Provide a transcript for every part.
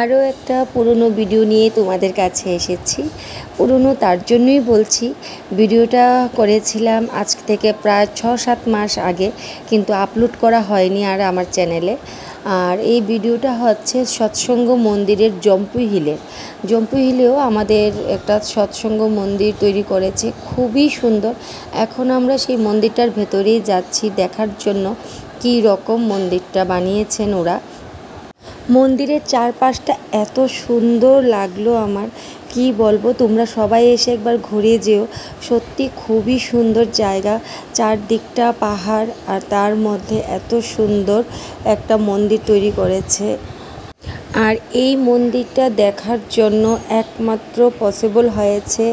আরও একটা পুরনো ভিডিও নিয়ে তোমাদের কাছে এসেছি। পুরনো তার জন্যই বলছি, ভিডিওটা করেছিলাম আজ থেকে প্রায় 6-7 মাস আগে, কিন্তু আপলোড করা হয়নি আর আমার চ্যানেলে। আর এই ভিডিওটা হচ্ছে সৎসঙ্গ মন্দিরের জম্পুই হিলের। জম্পুই হিলেও আমাদের একটা সৎসঙ্গ মন্দির তৈরি করেছে, খুবই সুন্দর। এখন আমরা সেই মন্দিরটার ভেতরেই যাচ্ছি দেখার জন্য কী রকম মন্দিরটা বানিয়েছেন ওরা। মন্দিরের চারপাশটা এত সুন্দর লাগলো আমার, কি বলবো। তোমরা সবাই এসে একবার ঘুরে যেও, সত্যি খুবই সুন্দর জায়গা। চারদিকটা পাহাড় আর তার মধ্যে এত সুন্দর একটা মন্দির তৈরি করেছে। আর এই মন্দিরটা দেখার জন্য একমাত্র পসিবল হয়েছে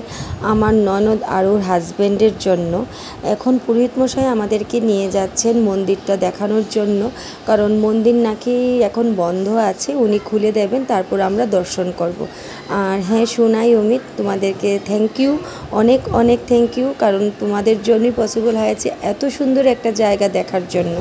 আমার ননদ আর ওর হাজব্যান্ডের জন্য। এখন পুরোহিত মশাই আমাদেরকে নিয়ে যাচ্ছেন মন্দিরটা দেখানোর জন্য, কারণ মন্দির নাকি এখন বন্ধ আছে, উনি খুলে দেবেন, তারপর আমরা দর্শন করব। আর হ্যাঁ সোনাই অমিত, তোমাদেরকে থ্যাংক ইউ, অনেক অনেক থ্যাংক ইউ, কারণ তোমাদের জন্যই পসিবল হয়েছে এত সুন্দর একটা জায়গা দেখার জন্য।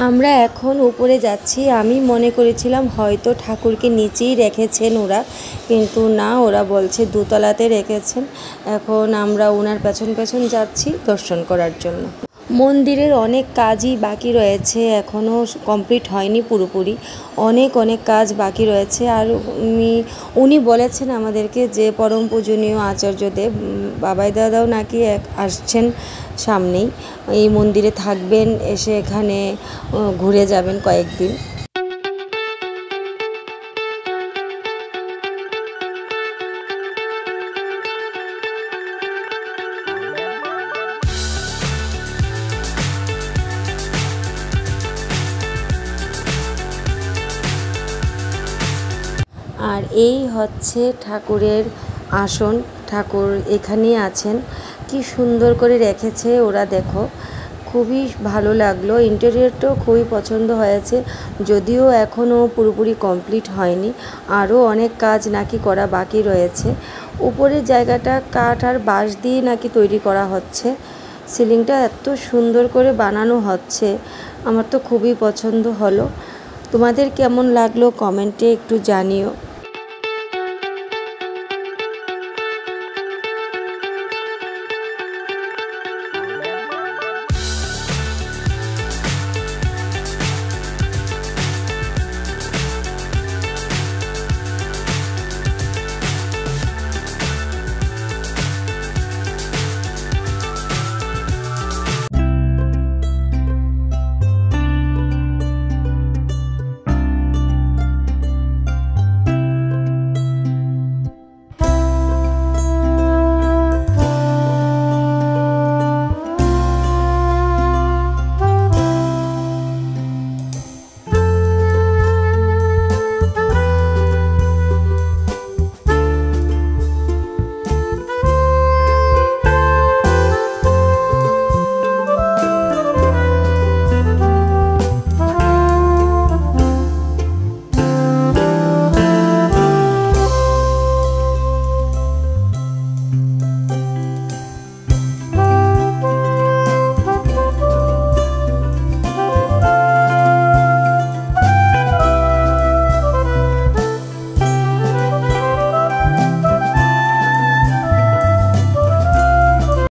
আমরা এখন উপরে যাচ্ছি। আমি মনে করেছিলাম হয়তো ঠাকুরকে নিচেই রেখেছেন ওরা, কিন্তু না, ওরা বলছে দোতলাতে রেখেছেন। এখন আমরা ওনার পেছন পেছন যাচ্ছি দর্শন করার জন্য। মন্দিরের অনেক কাজই বাকি রয়েছে, এখনও কমপ্লিট হয়নি পুরোপুরি, অনেক অনেক কাজ বাকি রয়েছে। আর উনি বলেছেন আমাদেরকে যে পরম পূজনীয় আচার্যদেব বাবাই দাদাও নাকি আসছেন সামনেই, এই মন্দিরে থাকবেন, এসে এখানে ঘুরে যাবেন কয়েকদিন। আর এই হচ্ছে ঠাকুরের আসন, ঠাকুর এখানেই আছেন। কি সুন্দর করে রেখেছে ওরা, দেখো, খুবই ভালো লাগলো। ইন্টেরিয়রটাও খুবই পছন্দ হয়েছে, যদিও এখনও পুরোপুরি কমপ্লিট হয়নি, আরও অনেক কাজ নাকি করা বাকি রয়েছে। উপরের জায়গাটা কাঠ আর বাঁশ দিয়ে নাকি তৈরি করা হচ্ছে। সিলিংটা এত সুন্দর করে বানানো হচ্ছে, আমার তো খুবই পছন্দ হলো। তোমাদের কেমন লাগলো কমেন্টে একটু জানিও।